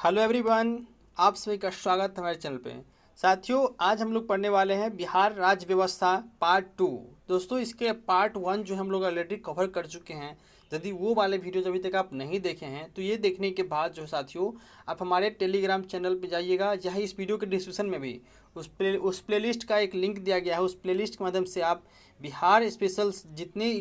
Hello everyone, आप सभी का स्वागत है हमारे चैनल पे। साथियों, आज हम लोग पढ़ने वाले हैं बिहार राज्य व्यवस्था पार्ट 2। दोस्तों, इसके पार्ट 1 जो हम लोग ऑलरेडी कवर कर चुके हैं। यदि वो वाले वीडियोज अभी तक आप नहीं देखे हैं तो ये देखने के बाद जो साथियों आप हमारे टेलीग्राम चैनल पे जाइएगा, जहाँ इस वीडियो के डिस्क्रिप्शन में भी उस प्लेलिस्ट का एक लिंक दिया गया है। उस प्लेलिस्ट के माध्यम से आप बिहार स्पेशल जितने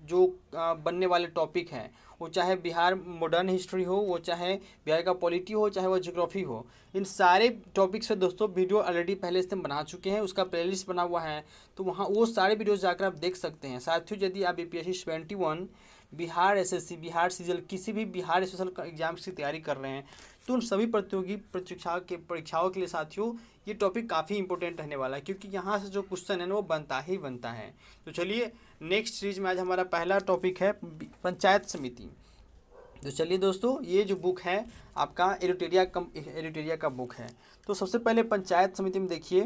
जो बनने वाले टॉपिक हैं, वो चाहे बिहार मॉडर्न हिस्ट्री हो, वो चाहे बिहार का पॉलिटी हो, चाहे वो ज्योग्राफी हो, इन सारे टॉपिक्स पे दोस्तों वीडियो ऑलरेडी पहले से हम बना चुके हैं। उसका प्लेलिस्ट बना हुआ है, तो वहाँ वो सारे वीडियो जाकर आप देख सकते हैं। साथियों, यदि आप BPSC 21 बिहार SSC बिहार सीजल किसी भी बिहार स्पेशल एग्जाम्स की तैयारी कर रहे हैं, तो उन सभी प्रतियोगी परीक्षाओं के लिए साथियों ये टॉपिक काफ़ी इंपॉर्टेंट रहने वाला है, क्योंकि यहाँ से जो क्वेश्चन है ना वो बनता ही बनता है। तो चलिए, नेक्स्ट सीरीज में आज हमारा पहला टॉपिक है पंचायत समिति। तो चलिए दोस्तों, ये जो बुक है आपका एडिटोरिया का बुक है। तो सबसे पहले पंचायत समिति में देखिए,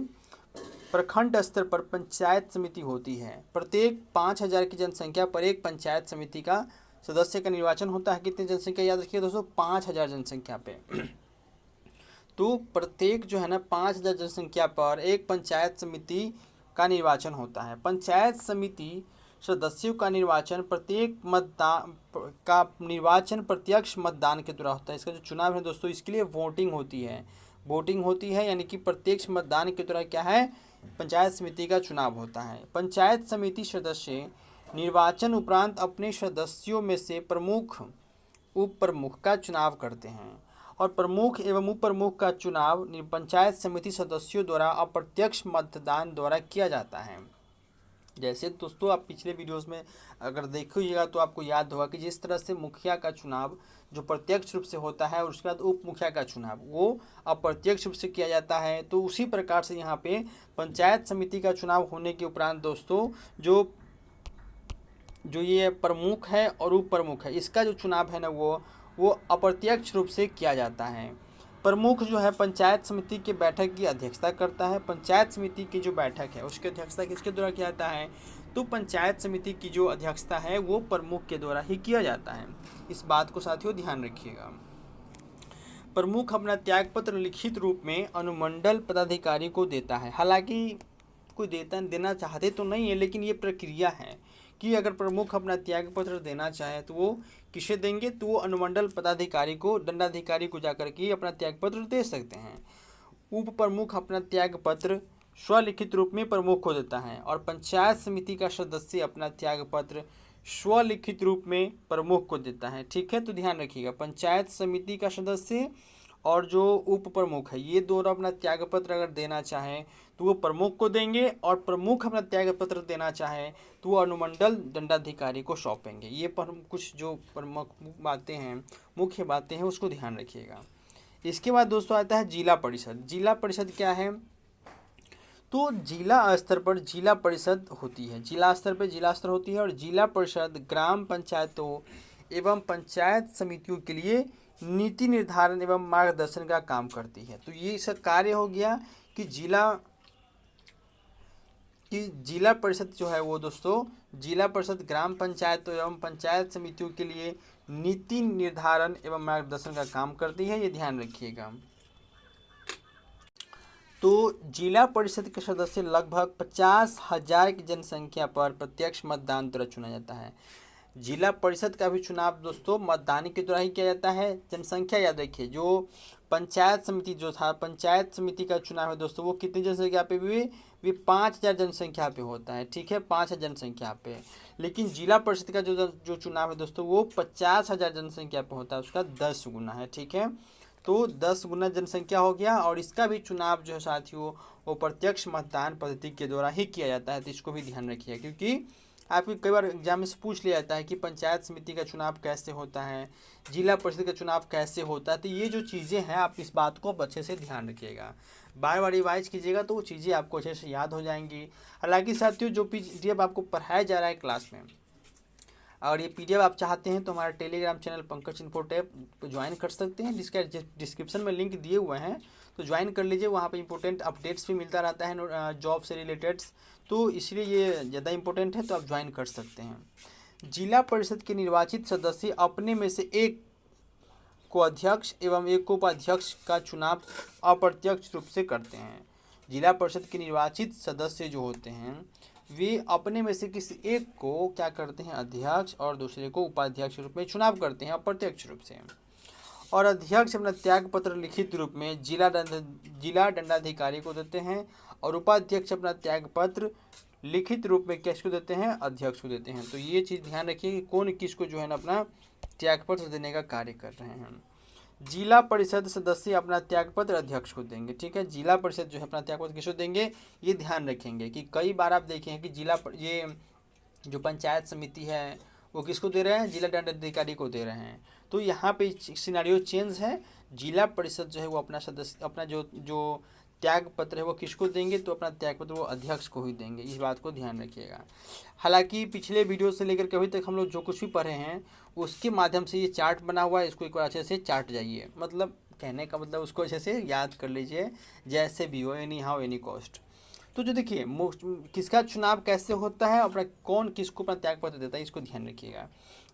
प्रखंड स्तर पर पंचायत समिति होती है। प्रत्येक 5,000 की जनसंख्या पर एक पंचायत समिति का सदस्य का निर्वाचन होता है। कितनी जनसंख्या याद रखिए दोस्तों, 5,000 जनसंख्या पे। तो प्रत्येक जो है ना 5,000 जनसंख्या पर एक पंचायत समिति का निर्वाचन होता है। पंचायत समिति सदस्यों का निर्वाचन प्रत्यक्ष मतदान के द्वारा होता है। इसका जो चुनाव है दोस्तों, इसके लिए वोटिंग होती है, यानी कि प्रत्यक्ष मतदान के द्वारा क्या है, पंचायत समिति का चुनाव होता है। पंचायत समिति सदस्य निर्वाचन उपरांत अपने सदस्यों में से प्रमुख उप प्रमुख का चुनाव करते हैं, और प्रमुख एवं उप प्रमुख का चुनाव पंचायत समिति सदस्यों द्वारा अप्रत्यक्ष मतदान द्वारा किया जाता है। जैसे दोस्तों आप पिछले वीडियोस में अगर देखिएगा तो आपको याद होगा कि जिस तरह से मुखिया का चुनाव जो प्रत्यक्ष रूप से होता है और उसके बाद उप मुखिया का चुनाव वो अप्रत्यक्ष रूप से किया जाता है, तो उसी प्रकार से यहाँ पे पंचायत समिति का चुनाव होने के उपरांत दोस्तों जो ये प्रमुख है और उप प्रमुख है, इसका जो चुनाव है ना वो अप्रत्यक्ष रूप से किया जाता है। प्रमुख जो है पंचायत समिति की बैठक की अध्यक्षता करता है। पंचायत समिति की जो बैठक है उसकी अध्यक्षता किसके द्वारा किया जाता है, तो पंचायत समिति की जो अध्यक्षता है वो प्रमुख के द्वारा ही किया जाता है। इस बात को साथियों ध्यान रखिएगा। प्रमुख अपना त्यागपत्र लिखित रूप में अनुमंडल पदाधिकारी को देता है। हालांकि कोई देना चाहते तो नहीं है, लेकिन ये प्रक्रिया है कि अगर प्रमुख अपना त्यागपत्र देना चाहे तो वो किसे देंगे, तो वो अनुमंडल पदाधिकारी को, दंडाधिकारी को जाकर के अपना त्यागपत्र दे सकते हैं। उप प्रमुख अपना त्यागपत्र स्वलिखित रूप में प्रमुख को देता है, और पंचायत समिति का सदस्य अपना त्यागपत्र स्वलिखित रूप में प्रमुख को देता है। ठीक है, तो ध्यान रखिएगा, पंचायत समिति का सदस्य और जो उप प्रमुख है ये दोनों अपना त्यागपत्र अगर देना चाहें तो वो प्रमुख को देंगे, और प्रमुख अपना त्यागपत्र देना चाहे तो वो अनुमंडल दंडाधिकारी को सौंपेंगे। ये पर कुछ जो प्रमुख बातें हैं, मुख्य बातें हैं, उसको ध्यान रखिएगा। इसके बाद दोस्तों आता है जिला परिषद। जिला परिषद क्या है, तो जिला स्तर पर जिला परिषद होती है। जिला स्तर पर जिला स्तर होती है, और जिला परिषद ग्राम पंचायतों एवं पंचायत समितियों के लिए नीति निर्धारण एवं मार्गदर्शन का काम करती है। तो ये इसका कार्य हो गया कि जिला परिषद जो है वो दोस्तों, जिला परिषद ग्राम पंचायत एवं पंचायत समितियों के लिए नीति निर्धारण एवं मार्गदर्शन का काम करती है, ये ध्यान रखिएगा। तो जिला परिषद के सदस्य लगभग 50,000 की जनसंख्या पर प्रत्यक्ष मतदान द्वारा चुना जाता है। जिला परिषद का भी चुनाव दोस्तों मतदान के द्वारा ही किया जाता है। जनसंख्या याद रखिए, जो पंचायत समिति जो था, पंचायत समिति का चुनाव है दोस्तों, वो कितनी जनसंख्या पे भी 5,000 जनसंख्या पे होता है। ठीक है, 5,000 जनसंख्या पे। लेकिन जिला परिषद का जो चुनाव है दोस्तों वो 50,000 जनसंख्या पे होता है, उसका 10 गुना है। ठीक है, तो 10 गुना जनसंख्या हो गया, और इसका भी चुनाव जो है साथियों वो प्रत्यक्ष मतदान पद्धति के द्वारा ही किया जाता है। तो इसको भी ध्यान रखिए, क्योंकि आपको कई बार एग्जाम में से पूछ लिया जाता है कि पंचायत समिति का चुनाव कैसे होता है, जिला परिषद का चुनाव कैसे होता है। तो ये जो चीज़ें हैं आप इस बात को अच्छे से ध्यान रखिएगा, बार बार रिवाइज कीजिएगा तो वो चीज़ें आपको अच्छे से याद हो जाएंगी। हालांकि साथियों जो PDF आपको पढ़ाया जा रहा है क्लास में, और ये PDF आप चाहते हैं तो हमारा Telegram channel Pankaj infotech join कर सकते हैं, जिसका डिस्क्रिप्शन में लिंक दिए हुए हैं, तो ज्वाइन कर लीजिए। वहाँ पे इंपॉर्टेंट अपडेट्स भी मिलता रहता है जॉब से रिलेटेड, तो इसलिए ये ज़्यादा इंपॉर्टेंट है, तो आप ज्वाइन कर सकते हैं। जिला परिषद के निर्वाचित सदस्य अपने में से एक को अध्यक्ष एवं एक उपाध्यक्ष का चुनाव अप्रत्यक्ष रूप से करते हैं। जिला परिषद के निर्वाचित सदस्य जो होते हैं वे अपने में से किसी एक को क्या करते हैं, अध्यक्ष, और दूसरे को उपाध्यक्ष के रूप में चुनाव करते हैं अप्रत्यक्ष रूप से। और अध्यक्ष अपना त्याग पत्र लिखित रूप में जिला दंडाधिकारी को देते हैं और उपाध्यक्ष अपना त्याग पत्र लिखित रूप में किसको देते हैं, अध्यक्ष को देते हैं। तो ये चीज़ ध्यान रखिए कि कौन किसको जो है ना अपना त्यागपत्र देने का कार्य कर रहे हैं। जिला परिषद सदस्य अपना त्यागपत्र अध्यक्ष को देंगे। ठीक है, जिला परिषद जो है अपना त्यागपत्र किसको देंगे, ये ध्यान रखेंगे कि कई बार आप देखें कि ये जो पंचायत समिति है वो किसको दे रहे हैं, जिला दंडाधिकारी को दे रहे हैं। तो यहाँ पे सिनारियो चेंज है, जिला परिषद जो है वो अपना जो त्याग पत्र है वो किसको देंगे, तो अपना त्याग पत्र वो अध्यक्ष को ही देंगे। इस बात को ध्यान रखिएगा। हालांकि पिछले वीडियो से लेकर के अभी तक हम लोग जो कुछ भी पढ़े हैं उसके माध्यम से ये चार्ट बना हुआ है, इसको एक बार अच्छे से चार्ट जाइए, मतलब कहने का मतलब उसको अच्छे से याद कर लीजिए, जैसे भी हो, एनी हाउ एनी कॉस्ट। तो जो देखिए किसका चुनाव कैसे होता है, अपना कौन किसको अपना त्याग पत्र देता है, इसको ध्यान रखिएगा।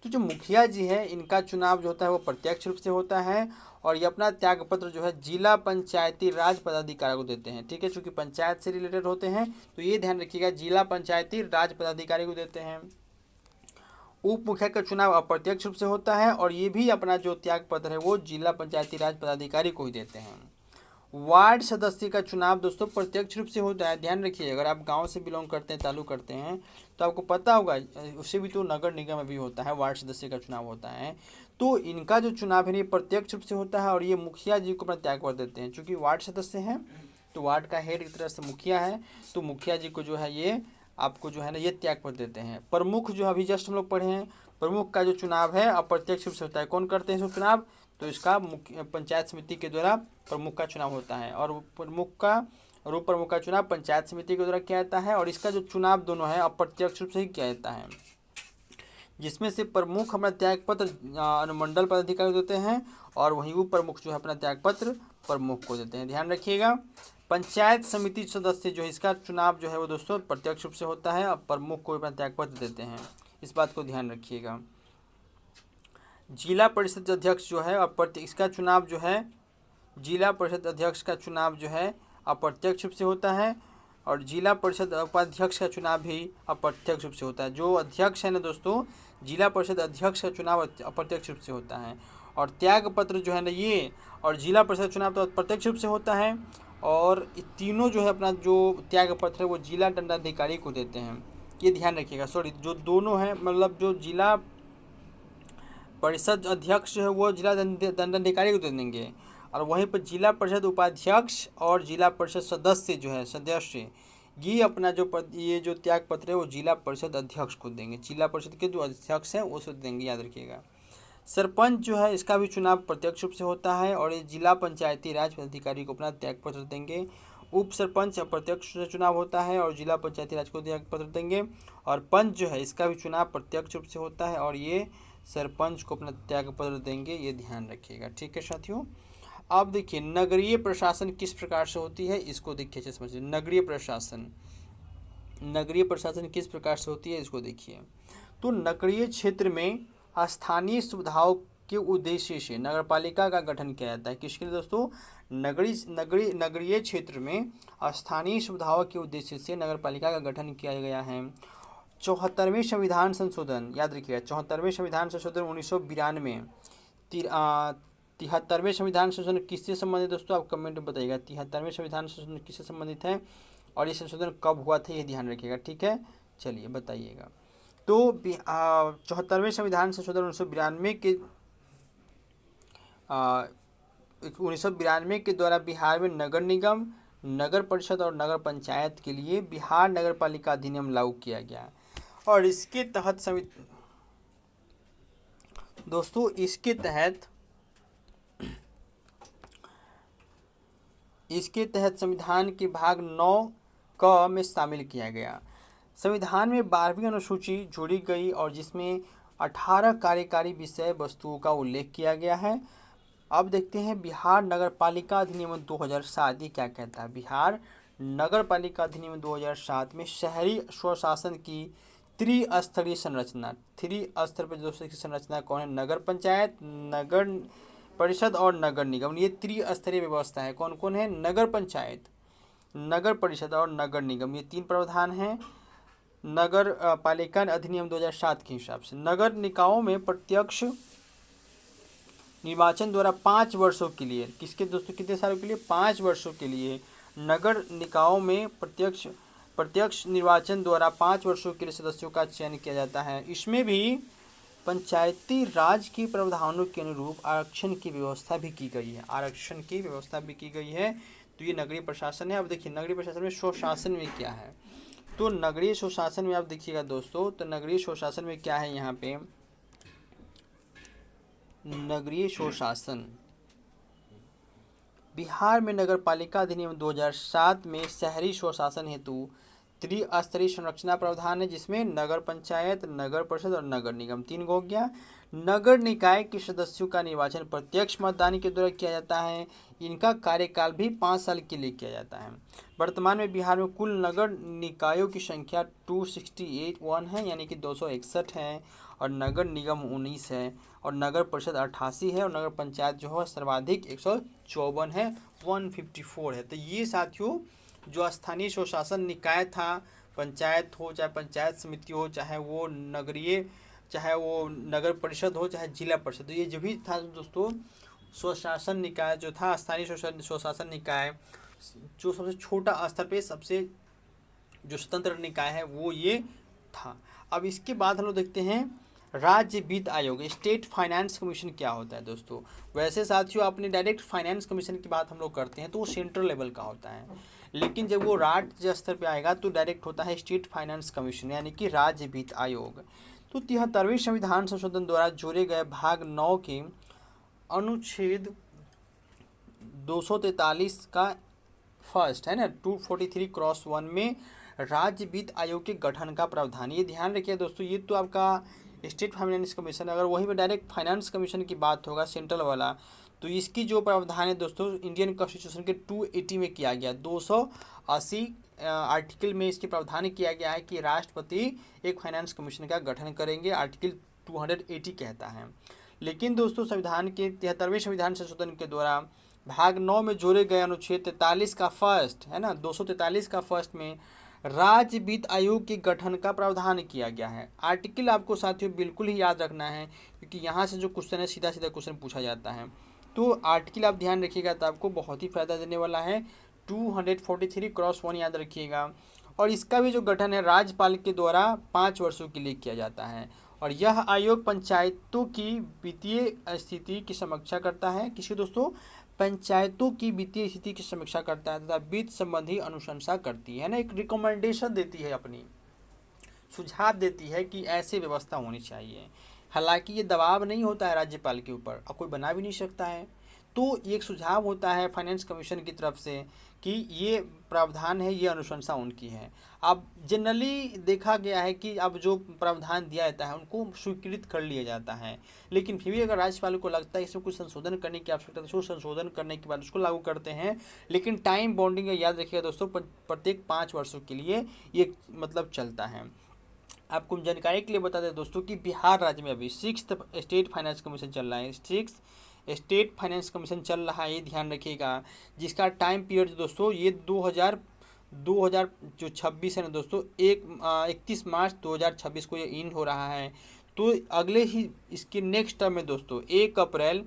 तो जो मुखिया जी है इनका चुनाव जो होता है वो प्रत्यक्ष रूप से होता है और ये अपना त्याग पत्र जो है जिला पंचायती राज पदाधिकारी को देते हैं। ठीक है, चूँकि पंचायत से रिलेटेड होते हैं तो ये ध्यान रखिएगा, जिला पंचायती राज पदाधिकारी को देते हैं। उप मुखिया का चुनाव अप्रत्यक्ष रूप से होता है और ये भी अपना जो त्याग पत्र है वो जिला पंचायती राज पदाधिकारी को ही देते हैं। वार्ड सदस्य का चुनाव दोस्तों प्रत्यक्ष रूप से होता है। ध्यान रखिए, अगर आप गांव से बिलोंग करते हैं, ताल्लुक करते हैं, तो आपको पता होगा उससे भी तो नगर निगम में भी होता है, वार्ड सदस्य का चुनाव होता है। तो इनका जो चुनाव है ये प्रत्यक्ष रूप से होता है और ये मुखिया जी को अपना त्याग पत्र देते हैं। चूँकि वार्ड सदस्य हैं तो वार्ड का हेड एक तरह से मुखिया है, तो मुखिया जी को जो है ये आपको जो है ना ये त्याग पत्र देते हैं। प्रमुख जो अभी जस्ट हम लोग पढ़े हैं, प्रमुख का जो चुनाव है अप्रत्यक्ष रूप से होता है। कौन करते हैं इसको चुनाव, तो इसका पंचायत समिति के द्वारा प्रमुख का चुनाव होता है और प्रमुख का और उप प्रमुख का चुनाव पंचायत समिति के द्वारा किया जाता है। और इसका जो चुनाव दोनों है अप्रत्यक्ष रूप से ही किया जाता है, जिसमें से प्रमुख अपना त्याग पत्र अनुमंडल पदाधिकारी को देते हैं और वहीं उप प्रमुख जो है अपना त्याग पत्र प्रमुख को देते हैं। ध्यान रखिएगा। पंचायत समिति सदस्य जो है इसका चुनाव जो है वो दोस्तों प्रत्यक्ष रूप से होता है और प्रमुख को अपना त्याग पत्र देते हैं, इस बात को ध्यान रखिएगा। जिला परिषद अध्यक्ष जो है इसका चुनाव जो है जिला परिषद अध्यक्ष का चुनाव जो है अप्रत्यक्ष रूप से होता है और जिला परिषद उपाध्यक्ष का चुनाव भी अप्रत्यक्ष रूप से होता है। जो अध्यक्ष है ना दोस्तों, जिला परिषद अध्यक्ष का चुनाव अप्रत्यक्ष रूप से होता है और त्याग पत्र जो है ना ये और जिला परिषद चुनाव तो प्रत्यक्ष रूप से होता है और तीनों जो है अपना जो त्याग पत्र है वो जिला दंडाधिकारी को देते हैं। ये ध्यान रखिएगा। सॉरी, जो दोनों हैं मतलब जो जिला परिषद अध्यक्ष जो है वो जिला दंडाधिकारी को दे देंगे और वहीं पर जिला परिषद उपाध्यक्ष और जिला परिषद सदस्य ये अपना ये जो त्याग पत्र है वो जिला परिषद अध्यक्ष को देंगे। जिला परिषद के जो अध्यक्ष हैं वो से देंगे, याद रखिएगा। सरपंच जो है इसका भी चुनाव प्रत्यक्ष रूप से होता है और ये जिला पंचायती राज पदाधिकारी को अपना त्याग पत्र देंगे। उप सरपंच अप्रत्यक्ष से चुनाव होता है और जिला पंचायती राज को त्याग पत्र देंगे और पंच जो है इसका भी चुनाव प्रत्यक्ष रूप से होता है और ये सरपंच को अपना त्याग पत्र देंगे, ये ध्यान रखिएगा। ठीक है साथियों, अब देखिए नगरीय प्रशासन किस प्रकार से होती है, इसको देखिए अच्छे समझिए। नगरीय प्रशासन किस प्रकार से होती है इसको देखिए। तो नगरीय क्षेत्र में स्थानीय सुविधाओं के उद्देश्य से नगरपालिका का गठन किया जाता है। किसके लिए दोस्तों, नगरीय क्षेत्र में स्थानीय सुविधाओं के उद्देश्य से नगरपालिका का गठन किया गया है। 74वें संविधान संशोधन, याद रखिएगा 74वें संविधान संशोधन 1992, 73वें संविधान संशोधन किससे संबंधित दोस्तों, आप कमेंट में बताइएगा 73वें संविधान संशोधन किससे संबंधित है और ये संशोधन कब हुआ था, ये ध्यान रखिएगा। ठीक है, चलिए बताइएगा। तो 74वें संविधान संशोधन 1992 के द्वारा बिहार में नगर निगम, नगर परिषद और नगर पंचायत के लिए बिहार नगर पालिका अधिनियम लागू किया गया और इसके तहत दोस्तों इसके तहत संविधान के भाग 9 क में शामिल किया गया। संविधान में 12वीं अनुसूची जोड़ी गई और जिसमें 18 कार्यकारी विषय वस्तुओं का उल्लेख किया गया है। अब देखते हैं बिहार नगर पालिका अधिनियम 2007 ये क्या कहता है। बिहार नगर पालिका अधिनियम 2007 में शहरी स्वशासन की त्रिस्तरीय संरचना, 3 स्तर पर दोस्तों की संरचना कौन है, नगर पंचायत, नगर परिषद और नगर निगम, ये त्रिस्तरीय व्यवस्था है। कौन कौन है? नगर पंचायत, नगर परिषद और नगर निगम, ये 3 प्रावधान हैं नगर पालिका अधिनियम 2007 के हिसाब से। नगर निकायों में प्रत्यक्ष निर्वाचन द्वारा 5 वर्षों के लिए, किसके दोस्तों, कितने सालों के लिए? 5 वर्षों के लिए नगर निकायों में प्रत्यक्ष निर्वाचन द्वारा 5 वर्षों के लिए सदस्यों का चयन किया जाता है। इसमें भी पंचायती राज के प्रावधानों के अनुरूप आरक्षण की व्यवस्था भी की गई है, आरक्षण की व्यवस्था भी की गई है। तो ये नगरीय प्रशासन है। अब देखिए नगरीय प्रशासन में स्वशासन में क्या है, तो नगरीय स्वशासन में आप देखिएगा दोस्तों, तो नगरीय स्वशासन में क्या है, यहाँ पे नगरीय स्वशासन, बिहार में नगर पालिका अधिनियम 2007 में शहरी स्वशासन हेतु त्रिस्तरीय संरचना प्रावधान है, जिसमें नगर पंचायत, नगर परिषद और नगर निगम 3 हो गया। नगर निकाय के सदस्यों का निर्वाचन प्रत्यक्ष मतदान के द्वारा किया जाता है। इनका कार्यकाल भी 5 साल के लिए किया जाता है। वर्तमान में बिहार में कुल नगर निकायों की संख्या 268 है, यानी कि 261 है, और नगर निगम 19 है, और नगर परिषद 88 है, और नगर पंचायत जो है सर्वाधिक 154 है, 154 है। तो ये साथियों जो स्थानीय स्वशासन निकाय था, पंचायत हो चाहे पंचायत समिति हो, चाहे वो नगरीय, चाहे वो नगर परिषद हो, चाहे जिला परिषद, तो ये जो भी था दोस्तों स्वशासन निकाय जो था, स्थानीय स्वशासन निकाय, जो सबसे छोटा स्तर पे सबसे जो स्वतंत्र निकाय है वो ये था। अब इसके बाद हम लोग देखते हैं राज्य वित्त आयोग, स्टेट फाइनेंस कमीशन क्या होता है दोस्तों। वैसे साथियों अपने डायरेक्ट फाइनेंस कमीशन की बात हम लोग करते हैं तो वो सेंट्रल लेवल का होता है, लेकिन जब वो राज्य स्तर पे आएगा तो डायरेक्ट होता है स्टेट फाइनेंस कमीशन, यानी कि राज्य वित्त आयोग। तो 73वें संविधान संशोधन द्वारा जोड़े गए भाग 9 के अनुच्छेद 243 का फर्स्ट है ना 243(1) में राज्य वित्त आयोग के गठन का प्रावधान। ये ध्यान रखिए दोस्तों, ये तो आपका स्टेट फाइनेंस कमीशन, अगर वही में डायरेक्ट फाइनेंस कमीशन की बात होगा सेंट्रल वाला, तो इसकी जो प्रावधान है दोस्तों इंडियन कॉन्स्टिट्यूशन के 280 में किया गया, 280 आर्टिकल में इसके प्रावधान किया गया है कि राष्ट्रपति एक फाइनेंस कमीशन का गठन करेंगे, आर्टिकल 280 कहता है। लेकिन दोस्तों संविधान के 73वें संविधान संशोधन के द्वारा भाग 9 में जोड़े गए अनुच्छेद 43 का फर्स्ट है ना 243 का फर्स्ट में राज्य वित्त आयोग के गठन का प्रावधान किया गया है। आर्टिकल आपको साथियों बिल्कुल ही याद रखना है, क्योंकि यहाँ से जो क्वेश्चन है सीधा सीधा क्वेश्चन पूछा जाता है। तो आर्टिकल आप ध्यान रखिएगा तो आपको बहुत ही फायदा देने वाला है। 243(1) याद रखिएगा। और इसका भी जो गठन है राज्यपाल के द्वारा 5 वर्षों के लिए किया जाता है, और यह आयोग पंचायतों की वित्तीय स्थिति की समीक्षा करता है। किसकी दोस्तों? पंचायतों की वित्तीय स्थिति की समीक्षा करता है तथा वित्त संबंधी अनुशंसा करती है ना, एक रिकमेंडेशन देती है, अपनी सुझाव देती है कि ऐसे व्यवस्था होनी चाहिए। हालांकि ये दबाव नहीं होता है राज्यपाल के ऊपर, और कोई बना भी नहीं सकता है, तो ये एक सुझाव होता है फाइनेंस कमीशन की तरफ से कि ये प्रावधान है, ये अनुशंसा उनकी है। अब जनरली देखा गया है कि अब जो प्रावधान दिया जाता है उनको स्वीकृत कर लिया जाता है, लेकिन फिर भी अगर राज्यपाल को लगता है इसमें कुछ संशोधन करने की आवश्यकता है तो संशोधन करने के बाद उसको लागू करते हैं। लेकिन टाइम बाउंडिंग याद रखिएगा दोस्तों, प्रत्येक 5 वर्षों के लिए ये मतलब चलता है। आपको जानकारी के लिए बता दें दोस्तों कि बिहार राज्य में अभी 6th स्टेट फाइनेंस कमीशन चल रहा है, 6th स्टेट फाइनेंस कमीशन चल रहा है, ये ध्यान रखिएगा। जिसका टाइम पीरियड दोस्तों ये 2026 है ना दोस्तों, 31 मार्च 2026 को ये इन हो रहा है। तो अगले ही इसके नेक्स्ट टर्म में दोस्तों 1 अप्रैल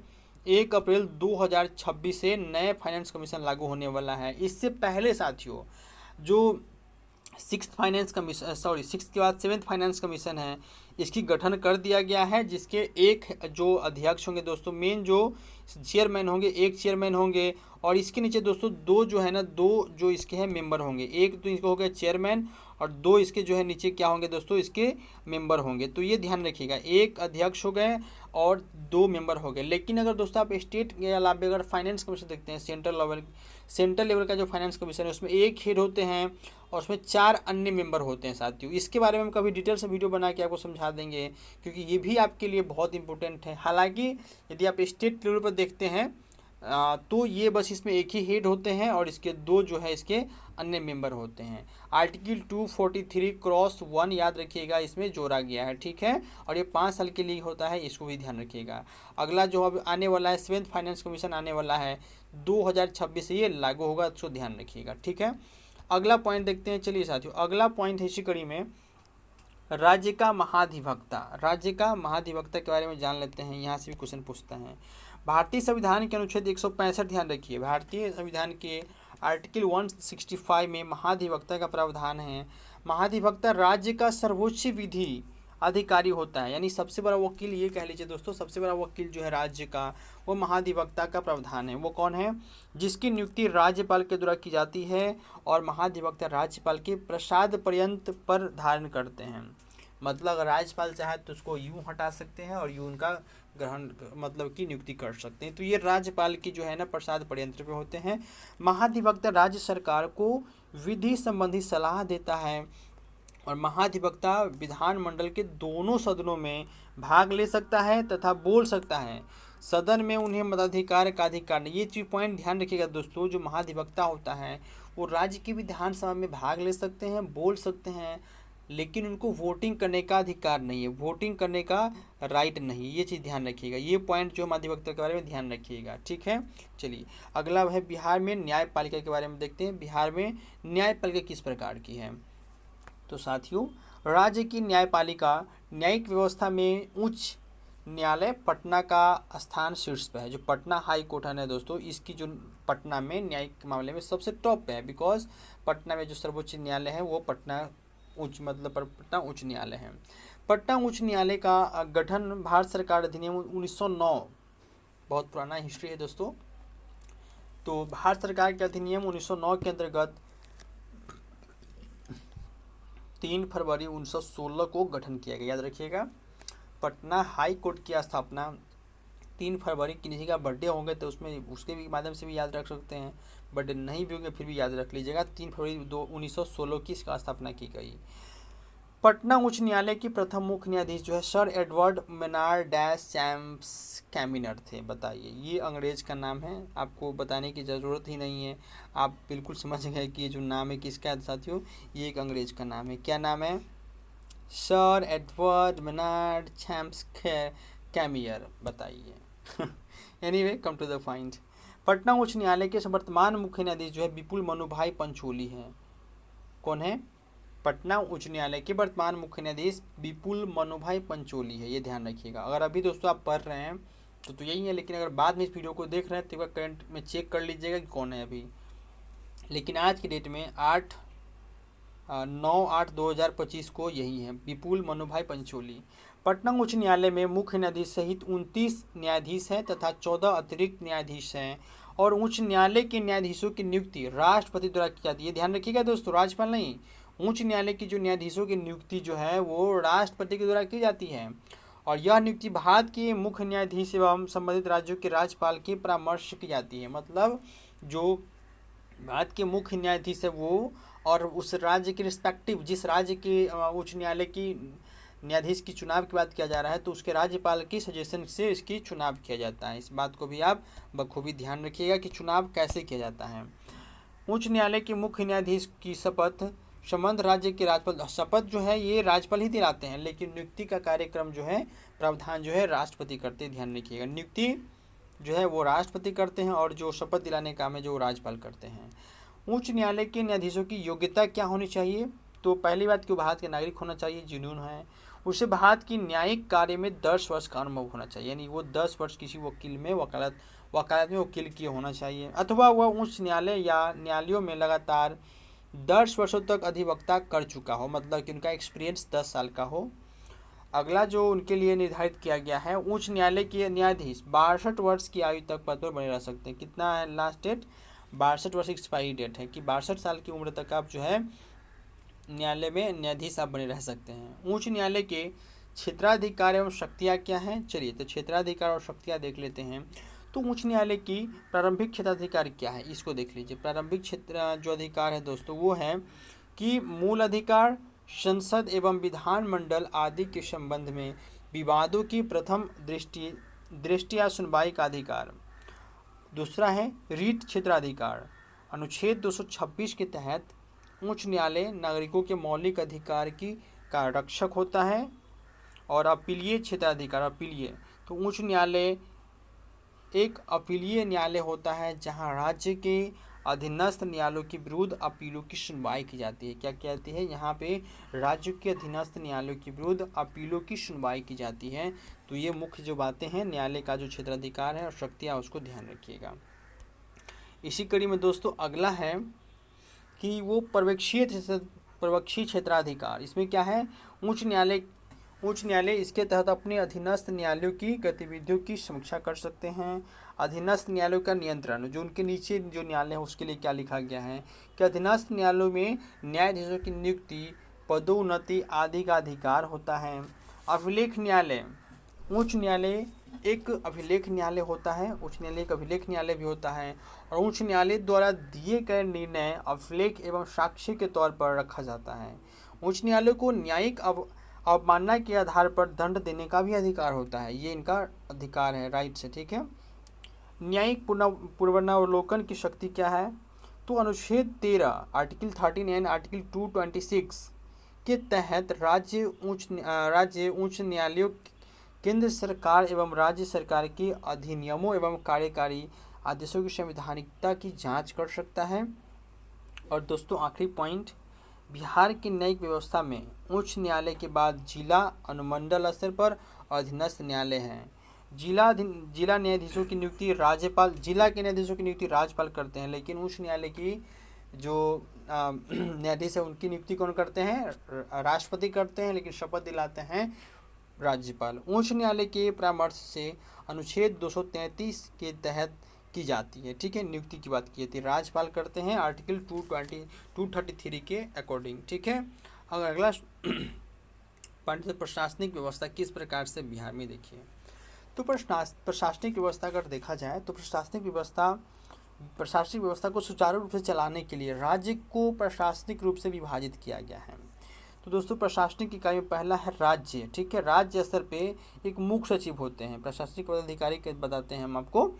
2026 से नए फाइनेंस कमीशन लागू होने वाला है। इससे पहले साथियों जो 6th फाइनेंस कमीशन 6th के बाद 7th फाइनेंस कमीशन है, इसकी गठन कर दिया गया है, जिसके एक जो अध्यक्ष होंगे दोस्तों, मेन जो चेयरमैन होंगे, एक चेयरमैन होंगे, और इसके नीचे दोस्तों 2 जो है ना 2 जो इसके हैं मेंबर होंगे। एक तो इसको हो गया चेयरमैन, और 2 इसके जो है नीचे क्या होंगे दोस्तों, इसके मेंबर होंगे। तो ये ध्यान रखिएगा, एक अध्यक्ष हो गए और 2 मेंबर हो गए। लेकिन अगर दोस्तों आप स्टेट के अलावा अगर फाइनेंस कमीशन देखते हैं, सेंट्रल लेवल का जो फाइनेंस कमीशन है उसमें 1 हेड होते हैं और उसमें 4 अन्य मेंबर होते हैं साथियों। इसके बारे में हम कभी डिटेल से वीडियो बना के आपको समझा देंगे, क्योंकि ये भी आपके लिए बहुत इंपॉर्टेंट है। हालांकि यदि आप स्टेट लेवल पर देखते हैं तो ये बस इसमें एक ही हेड होते हैं और इसके दो जो है इसके अन्य मेंबर होते हैं। आर्टिकल 243 क्रॉस 1 याद रखिएगा, इसमें जोड़ा गया है, ठीक है। और ये 5 साल के लिए होता है, इसको भी ध्यान रखिएगा। अगला जो अब आने वाला है 7th फाइनेंस कमीशन आने वाला है 2026 से ये लागू होगा, इसको ध्यान रखिएगा, ठीक है। अगला पॉइंट देखते हैं, चलिए साथियों अगला पॉइंट है इसी कड़ी में राज्य का महाधिवक्ता। राज्य का महाधिवक्ता के बारे में जान लेते हैं, यहाँ से भी क्वेश्चन पूछता है। भारतीय संविधान के अनुच्छेद 165 ध्यान रखिए, भारतीय संविधान के आर्टिकल 165 में महाधिवक्ता का प्रावधान है। महाधिवक्ता राज्य का सर्वोच्च विधि अधिकारी होता है, यानी सबसे बड़ा वकील, ये कह लीजिए दोस्तों, सबसे बड़ा वकील जो है राज्य का वो महाधिवक्ता का प्रावधान है। वो कौन है? जिसकी नियुक्ति राज्यपाल के द्वारा की जाती है और महाधिवक्ता राज्यपाल के प्रसाद पर्यंत पर धारण करते हैं। मतलब अगर राज्यपाल चाहे तो उसको यूं हटा सकते हैं और यूं उनका ग्रहण मतलब की नियुक्ति कर सकते हैं। तो ये राज्यपाल की जो है ना प्रसाद पर्यंत पे होते हैं। महाधिवक्ता राज्य सरकार को विधि संबंधी सलाह देता है और महाधिवक्ता विधानमंडल के दोनों सदनों में भाग ले सकता है तथा बोल सकता है। सदन में उन्हें मताधिकार का अधिकार नहीं। ये चीज पॉइंट ध्यान रखिएगा दोस्तों, जो महाधिवक्ता होता है वो राज्य की विधानसभा में भाग ले सकते हैं, बोल सकते हैं, लेकिन उनको वोटिंग करने का अधिकार नहीं है, वोटिंग करने का राइट नहीं। ये चीज़ ध्यान रखिएगा, ये पॉइंट जो महाधिवक्ता के बारे में ध्यान रखिएगा, ठीक है। चलिए अगला है बिहार में न्यायपालिका के बारे में देखते हैं। बिहार में न्यायपालिका किस प्रकार की है? तो साथियों राज्य की न्यायपालिका न्यायिक व्यवस्था में उच्च न्यायालय पटना का स्थान शीर्ष पे है। जो पटना हाई कोर्ट है ना दोस्तों, इसकी जो पटना में न्यायिक मामले में सबसे टॉप पे है, बिकॉज पटना में जो सर्वोच्च न्यायालय है वो पटना पटना उच्च न्यायालय है। पटना उच्च न्यायालय का गठन भारत सरकार अधिनियम 1909, बहुत पुराना हिस्ट्री है दोस्तों। तो भारत सरकार के अधिनियम 1909 के अंतर्गत 3 फरवरी 1916 को गठन किया गया, याद रखिएगा। पटना हाई कोर्ट की स्थापना 3 फरवरी, किसी का बर्थडे होंगे तो उसमें उसके भी माध्यम से भी याद रख सकते हैं, बर्थडे नहीं भी होंगे फिर भी याद रख लीजिएगा। 3 फरवरी 1916 की इसका स्थापना की गई। पटना उच्च न्यायालय की प्रथम मुख्य न्यायाधीश जो है सर एडवर्ड मेनार्ड चैम्प्स कैमिनर थे। बताइए, ये अंग्रेज का नाम है, आपको बताने की ज़रूरत ही नहीं है, आप बिल्कुल समझ गए कि ये जो नाम है किसका है साथियों, ये एक अंग्रेज का नाम है। क्या नाम है? Sir Edward Maynard Champs Chamier. बताइए anyway come to the point. Patna उच्च न्यायालय के वर्तमान मुख्य न्यायाधीश जो है विपुल मनुभाई पंचोली हैं। कौन है? पटना उच्च न्यायालय के वर्तमान मुख्य न्यायाधीश विपुल मनुभाई पंचोली है, ये ध्यान रखिएगा। अगर अभी दोस्तों आप पढ़ रहे हैं तो यही है, लेकिन अगर बाद में इस वीडियो को देख रहे हैं तो एक बार करंट में चेक कर लीजिएगा कि कौन है अभी। लेकिन आज की डेट में 9/8/2025 को यही है, विपुल मनुभाई पंचोली। पटना उच्च न्यायालय में मुख्य न्यायाधीश सहित 29 न्यायाधीश हैं तथा 14 अतिरिक्त न्यायाधीश हैं और उच्च न्यायालय के न्यायाधीशों की नियुक्ति राष्ट्रपति द्वारा की जाती है। ध्यान रखिएगा दोस्तों, राज्यपाल नहीं, उच्च न्यायालय की जो न्यायाधीशों की नियुक्ति जो है वो राष्ट्रपति के द्वारा की जाती है और यह नियुक्ति भारत के मुख्य न्यायाधीश एवं संबंधित राज्यों के राज्यपाल के परामर्श से की जाती है। मतलब जो भारत के मुख्य न्यायाधीश है वो और उस राज्य के रिस्पेक्टिव, जिस राज्य के उच्च न्यायालय की न्यायाधीश की चुनाव की बात किया जा रहा है तो उसके राज्यपाल की सजेशन से इसकी चुनाव किया जाता है। इस बात को भी आप बखूबी ध्यान रखिएगा कि चुनाव कैसे किया जाता है। उच्च न्यायालय के मुख्य न्यायाधीश की शपथ संबंध राज्य के राज्यपाल, शपथ जो है ये राज्यपाल ही दिलाते हैं, लेकिन नियुक्ति का कार्यक्रम जो है प्रावधान जो है राष्ट्रपति करते हैं। ध्यान रखिएगा, नियुक्ति जो है वो राष्ट्रपति करते हैं और जो शपथ दिलाने का काम है जो राज्यपाल करते हैं। उच्च न्यायालय के न्यायाधीशों की योग्यता क्या होनी चाहिए? तो पहली बात कि वो भारत के नागरिक होना चाहिए, जिन्होंने है उसे भारत की न्यायिक कार्य में 10 वर्ष का अनुभव होना चाहिए, यानी वो 10 वर्ष किसी वकील में वकालत में वकील किए होना चाहिए, अथवा वह उच्च न्यायालय या न्यायालयों में लगातार 10 वर्षों तक अधिवक्ता कर चुका हो, मतलब कि उनका एक्सपीरियंस 10 साल का हो। अगला जो उनके लिए निर्धारित किया गया है, उच्च न्यायालय के न्यायाधीश 62 वर्ष की आयु तक पद पर बने रह सकते हैं। कितना है लास्ट डेट? 62 वर्ष एक्सपायरी डेट है कि 62 साल की उम्र तक आप जो है न्यायालय में न्यायाधीश आप बने रह सकते हैं। उच्च न्यायालय के क्षेत्राधिकार एवं शक्तियाँ क्या हैं? चलिए तो क्षेत्राधिकार और शक्तियाँ देख लेते हैं। तो उच्च न्यायालय की प्रारंभिक क्षेत्राधिकार क्या है, इसको देख लीजिए। प्रारंभिक क्षेत्र जो अधिकार है दोस्तों वो है कि मूल अधिकार, संसद एवं विधानमंडल आदि के संबंध में विवादों की प्रथम दृष्टि या सुनवाई का अधिकार। दूसरा है रीट क्षेत्राधिकार। अनुच्छेद 226 के तहत उच्च न्यायालय नागरिकों के मौलिक अधिकार का रक्षक होता है। और अपीलीय क्षेत्राधिकार, अपीलीय तो उच्च न्यायालय एक अपीलीय न्यायालय होता है जहां राज्य के अधीनस्थ न्यायालयों के विरुद्ध अपीलों की सुनवाई की जाती है। क्या कहती है यहाँ पे, राज्य के अधीनस्थ न्यायालयों के विरुद्ध अपीलों की सुनवाई की जाती है। तो ये मुख्य जो बातें हैं न्यायालय का जो क्षेत्राधिकार है और शक्तियाँ, उसको ध्यान रखिएगा। इसी कड़ी में दोस्तों अगला है कि वो पर्यवेक्षी क्षेत्राधिकार। इसमें क्या है, उच्च न्यायालय इसके तहत अपने अधीनस्थ न्यायालयों की गतिविधियों की समीक्षा कर सकते हैं। अधीनस्थ न्यायालयों का नियंत्रण, जो उनके नीचे जो न्यायालय है उसके लिए क्या लिखा गया है कि अधीनस्थ न्यायालयों में न्यायाधीशों की नियुक्ति, पदोन्नति आदि का अधिकार होता है। अभिलेख न्यायालय, उच्च न्यायालय एक अभिलेख न्यायालय होता है, उच्च न्यायालय एक अभिलेख न्यायालय भी होता है। और उच्च न्यायालय द्वारा दिए गए निर्णय अभिलेख एवं साक्ष्य के तौर पर रखा जाता है। उच्च न्यायालय को न्यायिक अवमानना के आधार पर दंड देने का भी अधिकार होता है। ये इनका अधिकार है, राइट्स है, ठीक है। न्यायिक पुनरावलोकन की शक्ति क्या है, तो अनुच्छेद 13 आर्टिकल 39 आर्टिकल 226 के तहत राज्य उच्च न्यायालयों केंद्र सरकार एवं राज्य सरकार के अधिनियमों एवं कार्यकारी आदेशों की संवैधानिकता की जांच कर सकता है। और दोस्तों आखिरी पॉइंट, बिहार की न्यायिक व्यवस्था में उच्च न्यायालय के बाद जिला अनुमंडल स्तर पर अधीनस्थ न्यायालय हैं। जिला न्यायाधीशों की नियुक्ति राज्यपाल, जिला के न्यायाधीशों की नियुक्ति राज्यपाल करते हैं, लेकिन उच्च न्यायालय की जो न्यायाधीश है उनकी नियुक्ति कौन करते हैं, राष्ट्रपति करते हैं, लेकिन शपथ दिलाते हैं राज्यपाल। उच्च न्यायालय के परामर्श से अनुच्छेद 233 के तहत की जाती है, ठीक है। नियुक्ति की बात की जाती है, राज्यपाल करते हैं आर्टिकल 233 के अकॉर्डिंग, ठीक है। अगर अगला पॉइंट, प्रशासनिक व्यवस्था किस प्रकार से बिहार में, देखिए तो प्रशासनिक व्यवस्था अगर देखा जाए तो प्रशासनिक व्यवस्था को सुचारू रूप से चलाने के लिए राज्य को प्रशासनिक रूप से विभाजित किया गया है। तो दोस्तों प्रशासनिक इकाई में पहला है राज्य, ठीक है। राज्य स्तर पे एक मुख्य सचिव होते हैं, प्रशासनिक पदाधिकारी के बताते हैं हम आपको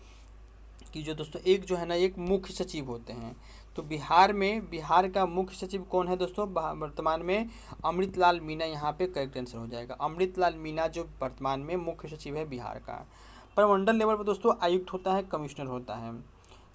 कि जो दोस्तों एक जो है ना एक मुख्य सचिव होते हैं। तो बिहार का मुख्य सचिव कौन है दोस्तों, वर्तमान में अमृतलाल मीणा, यहाँ पे करेक्ट आंसर हो जाएगा। अमृतलाल मीणा जो वर्तमान में मुख्य सचिव है बिहार का। प्रमंडल लेवल पर दोस्तों आयुक्त होता है, कमिश्नर होता है।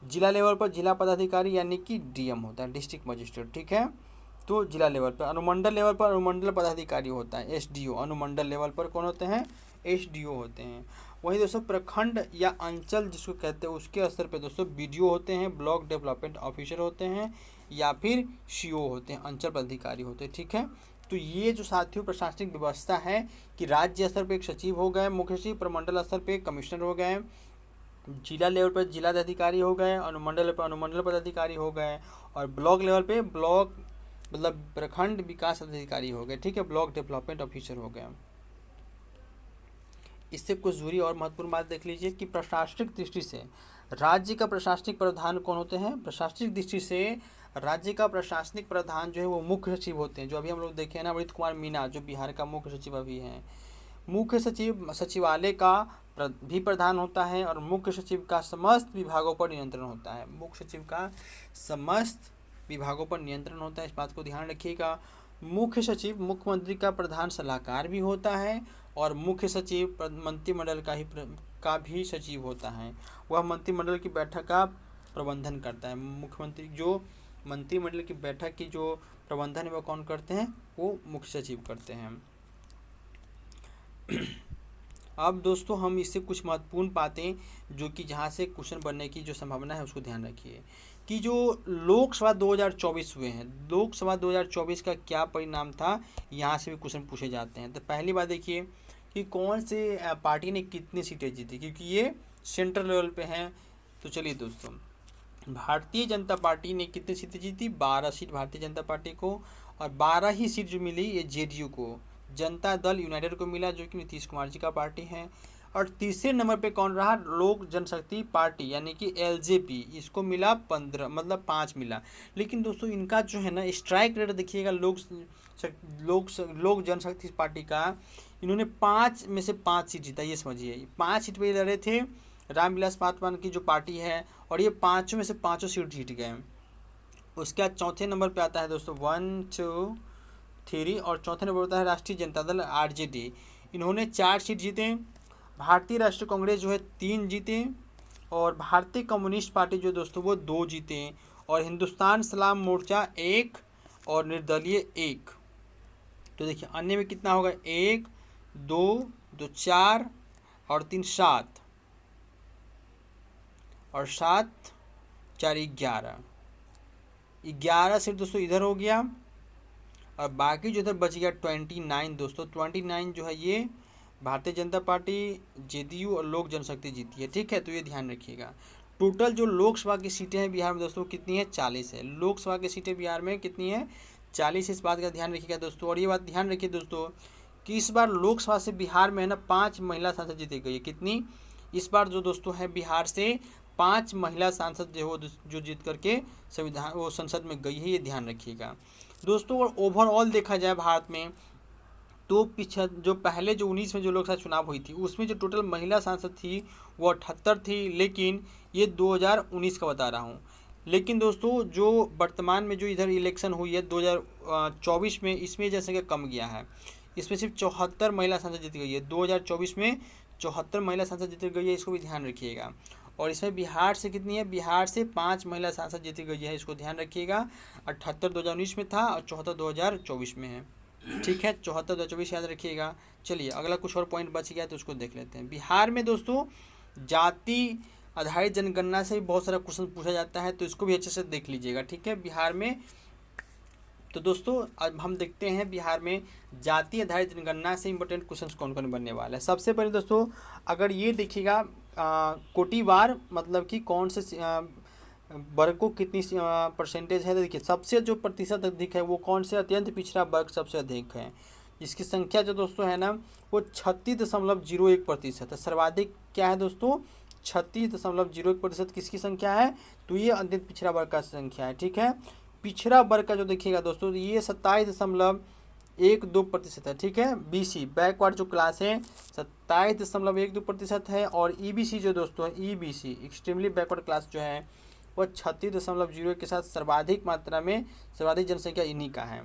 जिला लेवल पर जिला पदाधिकारी यानी कि डीएम होता है, डिस्ट्रिक्ट मजिस्ट्रेट, ठीक है। तो जिला लेवल पर, अनुमंडल लेवल पर अनुमंडल पदाधिकारी होता है, एसडीओ। अनुमंडल लेवल पर कौन होते हैं, एसडीओ होते हैं। वहीं दोस्तों प्रखंड या अंचल जिसको कहते हैं उसके स्तर पे दोस्तों बीडीओ होते हैं, ब्लॉक डेवलपमेंट ऑफिसर होते हैं, या फिर सीओ होते हैं, अंचल पदाधिकारी होते हैं, ठीक है। तो ये जो साथियों प्रशासनिक व्यवस्था है कि राज्य स्तर पे एक सचिव हो गए मुख्य सचिव, प्रमंडल स्तर पे कमिश्नर हो गए, जिला लेवल पर जिला पदाधिकारी हो गए, अनुमंडल लेवल पर अनुमंडल पदाधिकारी हो गए, और ब्लॉक लेवल पे ब्लॉक मतलब प्रखंड विकास अधिकारी हो गए, ठीक है, ब्लॉक डेवलपमेंट ऑफिसर हो गए। इससे कुछ जुड़ी और महत्वपूर्ण बात देख लीजिए कि प्रशासनिक दृष्टि से राज्य का प्रशासनिक प्रधान कौन होते हैं। प्रशासनिक दृष्टि से राज्य का प्रशासनिक प्रधान जो है वो मुख्य सचिव होते हैं, जो अभी हम लोग देखे हैं ना, अमृत कुमार मीणा जो बिहार का मुख्य सचिव अभी हैं। मुख्य सचिव सचिवालय का भी प्रधान होता है, और मुख्य सचिव का समस्त विभागों पर नियंत्रण होता है। मुख्य सचिव का समस्त विभागों पर नियंत्रण होता है, इस बात को ध्यान रखिएगा। मुख्य सचिव मुख्यमंत्री का प्रधान सलाहकार भी होता है, और मुख्य सचिव मंत्रिमंडल का भी सचिव होता है। वह मंत्रिमंडल की बैठक का प्रबंधन करता है। मुख्यमंत्री जो मंत्रिमंडल की बैठक की जो प्रबंधन है वह कौन करते हैं, वो मुख्य सचिव करते हैं। अब दोस्तों हम इससे कुछ महत्वपूर्ण बातें जो कि जहाँ से क्वेश्चन बनने की जो संभावना है उसको ध्यान रखिए कि जो लोकसभा 2024 हुए हैं, लोकसभा 2024 का क्या परिणाम था, यहाँ से भी क्वेश्चन पूछे जाते हैं। तो पहली बात देखिए कि कौन से पार्टी ने कितनी सीटें जीती, क्योंकि ये सेंट्रल लेवल पे हैं। तो चलिए दोस्तों, भारतीय जनता पार्टी ने कितनी सीटें जीती, 12 सीट भारतीय जनता पार्टी को, और 12 ही सीट जो मिली ये जेडीयू को, जनता दल यूनाइटेड को मिला, जो कि नीतीश कुमार जी का पार्टी है। और तीसरे नंबर पे कौन रहा, लोक जनशक्ति पार्टी यानी कि एलजेपी, इसको मिला 15 मतलब 5 मिला। लेकिन दोस्तों इनका जो है ना स्ट्राइक रेट देखिएगा, लोक जनशक्ति पार्टी का, इन्होंने 5 में से 5 सीट जीता, ये समझिए 5 सीट पे लड़े थे, रामविलास पासवान की जो पार्टी है, और ये पाँचों में से पाँचों सीट जीत गए। उसके बाद चौथे नंबर पे आता है दोस्तों 1 2 3, और चौथे नंबर पर होता है राष्ट्रीय जनता दल आरजेडी। इन्होंने 4 सीट जीते। भारतीय राष्ट्रीय कांग्रेस जो है 3 जीते, और भारतीय कम्युनिस्ट पार्टी जो दोस्तों वो 2 जीते, और हिंदुस्तान सलाम मोर्चा 1 और निर्दलीय 1। तो देखिए अन्य में कितना होगा, 1 2 2 4 और 3 7, और 7 4 11 सीट दोस्तों इधर हो गया, और बाकी जो इधर बच गया 29 दोस्तों। 29 जो है ये भारतीय जनता पार्टी, जेडीयू और लोक जनशक्ति जीती है। ठीक है, तो ये ध्यान रखिएगा। टोटल जो लोकसभा की सीटें हैं बिहार में दोस्तों कितनी है, 40 है। लोकसभा की सीटें बिहार में कितनी है, 40। इस बात का ध्यान रखिएगा दोस्तों। और ये बात ध्यान रखिए दोस्तों कि इस बार लोकसभा से बिहार में है ना 5 महिला सांसद जीती गई है। कितनी, इस बार जो दोस्तों है बिहार से 5 महिला सांसद जो जीत करके संविधान वो संसद में गई है, ये ध्यान रखिएगा दोस्तों। और ओवरऑल देखा जाए भारत में तो जो पहले जो 19 में जो लोकसभा चुनाव हुई थी उसमें जो टोटल महिला सांसद थी वो 78 थी, लेकिन ये 2019 का बता रहा हूँ। लेकिन दोस्तों जो वर्तमान में जो इधर इलेक्शन हुई है 2024 में, इसमें जनसंख्या कम गया है। इसमें सिर्फ 74 महिला सांसद जीती गई है। 2024 में 74 महिला सांसद जीती गई है, इसको भी ध्यान रखिएगा। और इसमें बिहार से कितनी है, बिहार से 5 महिला सांसद जीती गई है, इसको ध्यान रखिएगा। 78 2019 में था और 74 2024 में है। ठीक है, 74 2024 याद रखिएगा। चलिए अगला कुछ और पॉइंट बच गया तो उसको देख लेते हैं। बिहार में दोस्तों जाति आधारित जनगणना से भी बहुत सारा क्वेश्चन पूछा जाता है, तो इसको भी अच्छे से देख लीजिएगा। ठीक है, बिहार में तो दोस्तों अब हम देखते हैं बिहार में जाति आधारित जनगणना से इंपॉर्टेंट क्वेश्चन कौन कौन बनने वाला है। सबसे पहले दोस्तों अगर ये देखिएगा कोटिवार मतलब कि कौन से वर्ग को कितनी परसेंटेज है, तो देखिए सबसे जो प्रतिशत अधिक है वो कौन से अत्यंत पिछड़ा वर्ग सबसे अधिक है। इसकी संख्या जो दोस्तों है ना वो 36.01% है। सर्वाधिक क्या है दोस्तों, 36.01% किसकी संख्या है, तो ये अत्यंत पिछड़ा वर्ग का संख्या है। ठीक है, पिछड़ा वर्ग का जो देखिएगा दोस्तों ये 27.12% है। ठीक है, बीसी बैकवर्ड जो क्लास है 27.12% है, और ईबीसी जो दोस्तों है ईबीसी एक्सट्रीमली बैकवर्ड क्लास जो है वह 36.0 के साथ सर्वाधिक मात्रा में सर्वाधिक जनसंख्या इन्हीं का है।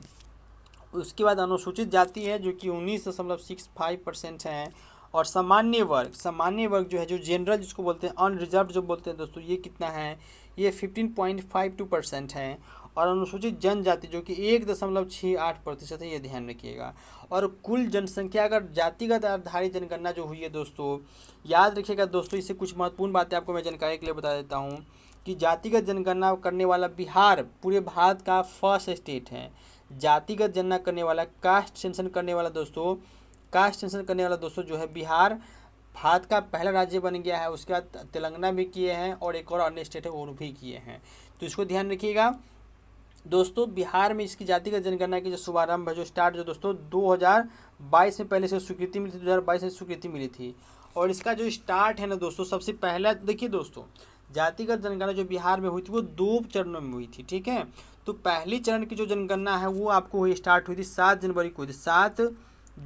उसके बाद अनुसूचित जाति है जो कि 19.65% है, और सामान्य वर्ग जो है जो जनरल जिसको बोलते हैं अनरिजर्व जो बोलते हैं दोस्तों, ये कितना है, ये 15.52% है। और अनुसूचित जनजाति जो कि 1.68% है, ये ध्यान रखिएगा। और कुल जनसंख्या अगर जातिगत आधारित जनगणना जो हुई है दोस्तों, याद रखिएगा दोस्तों, इससे कुछ महत्वपूर्ण बातें आपको मैं जानकारी के लिए बता देता हूँ कि जातिगत जनगणना करने वाला बिहार पूरे भारत का फर्स्ट स्टेट है। जातिगत जनगणना करने वाला कास्ट सेंसन करने वाला दोस्तों जो है बिहार भारत का पहला राज्य बन गया है। उसके बाद तेलंगाना भी किए हैं और एक और अन्य स्टेट है वो भी किए हैं, तो इसको ध्यान रखिएगा दोस्तों। बिहार में इसकी जातिगत जनगणना की जो शुभारंभ है जो स्टार्ट जो दोस्तों 2022 में पहले से स्वीकृति मिली थी, 2022 में स्वीकृति मिली थी। और इसका जो स्टार्ट है ना दोस्तों, सबसे पहला देखिए दोस्तों जातिगत जनगणना जो बिहार में हुई थी वो 2 चरणों में हुई थी। ठीक है, तो पहली चरण की जो जनगणना है वो आपको स्टार्ट हुई थी 7 जनवरी को हुई थी। 7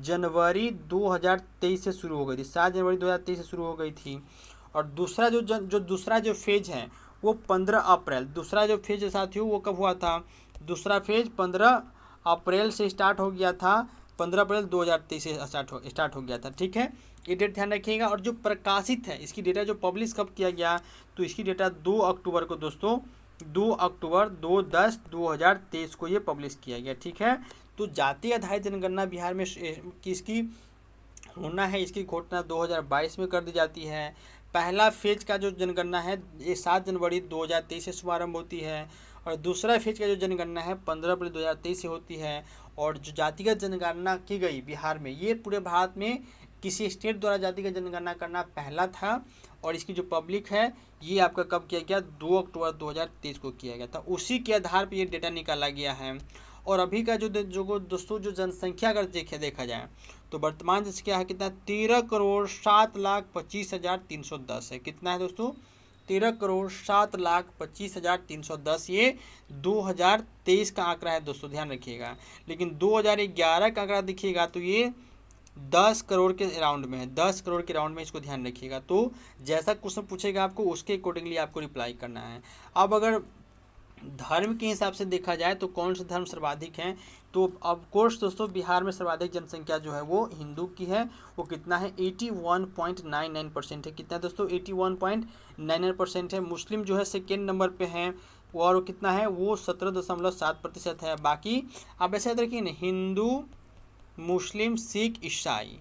जनवरी 2023 से शुरू हो गई थी, 7 जनवरी 2023 से शुरू हो गई थी। और दूसरा दूसरा जो फेज है वो 15 अप्रैल, दूसरा जो फेज है साथियों वो कब हुआ था, दूसरा फेज 15 अप्रैल से स्टार्ट हो गया था, 15 अप्रैल 2023 से स्टार्ट हो गया था। ठीक है, ये डेट ध्यान रखिएगा। और जो प्रकाशित है इसकी डेटा जो पब्लिश कब किया गया, तो इसकी डेटा 2 अक्टूबर को दोस्तों 2 अक्टूबर 2/10/2023 को ये पब्लिश किया गया। ठीक है, तो जाति आधारित जनगणना बिहार में किसकी होना है, इसकी घोषणा 2022 में कर दी जाती है। पहला फेज का जो जनगणना है ये 7 जनवरी 2023 से शुभारंभ होती है, और दूसरा फेज का जो जनगणना है 15 अप्रैल 2023 से होती है। और जो जातिगत जनगणना की गई बिहार में, ये पूरे भारत में किसी स्टेट द्वारा जातिगत जनगणना करना पहला था। और इसकी जो पब्लिक है ये आपका कब किया गया, 2 अक्टूबर 2023 को किया गया था। उसी के आधार पर ये डेटा निकाला गया है। और अभी का जो दोस्तों जो जनसंख्या अगर देखा जाए तो वर्तमान जनसंख्या है कितना, 13,07,25,310 है। कितना है दोस्तों, 13,07,25,310। ये 2023 का आंकड़ा है दोस्तों, ध्यान रखिएगा। लेकिन 2011 का आंकड़ा देखिएगा तो ये 10 करोड़ के अराउंड में है, 10 करोड़ के अराउंड में, इसको ध्यान रखिएगा। तो जैसा क्वेश्चन पूछेगा आपको उसके अकॉर्डिंगली आपको रिप्लाई करना है। अब अगर धर्म के हिसाब से देखा जाए तो कौन से धर्म सर्वाधिक हैं, तो ऑफ कोर्स दोस्तों बिहार में सर्वाधिक जनसंख्या जो है वो हिंदू की है। वो कितना है, 81.99% है। कितना है दोस्तों, 81.99% है। मुस्लिम जो है सेकेंड नंबर पे हैं, और वो कितना है, वो 17.7% है। बाकी आप ऐसे याद रखिए ना, हिंदू मुस्लिम सिख ईसाई,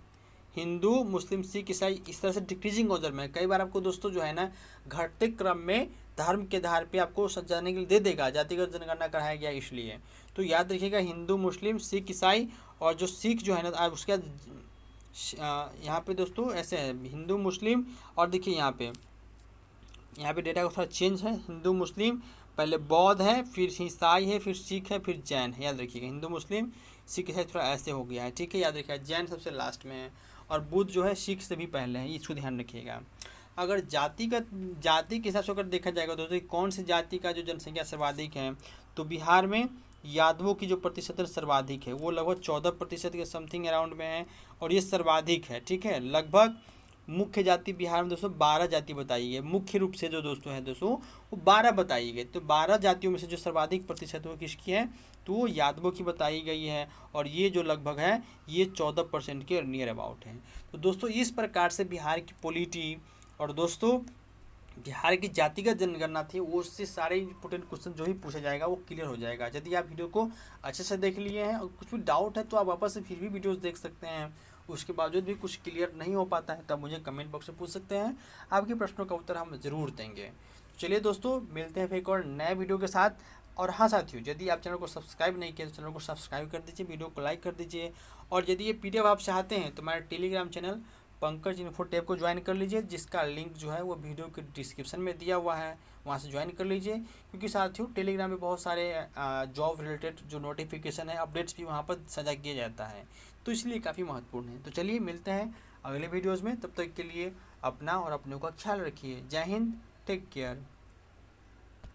हिंदू मुस्लिम सिख ईसाई इस तरह से डिक्रीजिंग ऑर्डर में। कई बार आपको दोस्तों जो है ना घटते क्रम में धर्म के आधार पे आपको सजाने के लिए दे देगा, जातिगत जनगणना कराया गया इसलिए। तो याद रखिएगा हिंदू मुस्लिम सिख ईसाई, और जो सिख जो है ना उसके बाद यहाँ पे दोस्तों ऐसे है हिंदू मुस्लिम, और देखिए यहाँ पे डेटा का थोड़ा चेंज है, हिंदू मुस्लिम पहले बौद्ध है, फिर ईसाई है, फिर सिख है, फिर जैन है। याद रखिएगा हिंदू मुस्लिम सिख ईसाई थोड़ा ऐसे हो गया है, ठीक है। याद रखिएगा जैन सबसे लास्ट में है, और बुद्ध जो है सिख से भी पहले है, इसको ध्यान रखिएगा। अगर जाति के हिसाब से अगर देखा जाएगा दोस्तों कौन सी जाति का जो जनसंख्या सर्वाधिक है, तो बिहार में यादवों की जो प्रतिशत सर्वाधिक है वो लगभग 14% के समथिंग अराउंड में है, और ये सर्वाधिक है, ठीक है। लगभग मुख्य जाति बिहार में दोस्तों 12 जाति बताई गई, मुख्य रूप से जो दोस्तों है दोस्तों वो 12 बताई गई। तो 12 जातियों में से जो सर्वाधिक प्रतिशत वो किसकी है, तो वो यादवों की बताई गई है, और ये जो लगभग है ये 14% के नियर अबाउट है। तो दोस्तों इस प्रकार से बिहार की पॉलिटी और दोस्तों बिहार की जातिगत जनगणना थी, वो उससे सारे इंपोर्टेंट क्वेश्चन जो ही पूछा जाएगा वो क्लियर हो जाएगा। यदि आप वीडियो को अच्छे से देख लिए हैं और कुछ भी डाउट है तो आप वापस से फिर भी वीडियोस देख सकते हैं, उसके बावजूद भी कुछ क्लियर नहीं हो पाता है तब मुझे कमेंट बॉक्स में पूछ सकते हैं, आपके प्रश्नों का उत्तर हम ज़रूर देंगे। चलिए दोस्तों मिलते हैं फिर एक और नए वीडियो के साथ। और हाँ साथियों, यदि आप चैनल को सब्सक्राइब नहीं किए तो चैनल को सब्सक्राइब कर दीजिए, वीडियो को लाइक कर दीजिए, और यदि ये PDF आप चाहते हैं तो हमारे Telegram channel Pankaj info tab को ज्वाइन कर लीजिए, जिसका लिंक जो है वो वीडियो के डिस्क्रिप्शन में दिया हुआ है, वहाँ से ज्वाइन कर लीजिए। क्योंकि साथियों टेलीग्राम में बहुत सारे जॉब रिलेटेड जो नोटिफिकेशन है अपडेट्स भी वहाँ पर साझा किया जाता है, तो इसलिए काफ़ी महत्वपूर्ण है। तो चलिए मिलते हैं अगले वीडियोज़ में, तब तक के लिए अपना और अपनों का ख्याल रखिए। जय हिंद, टेक केयर।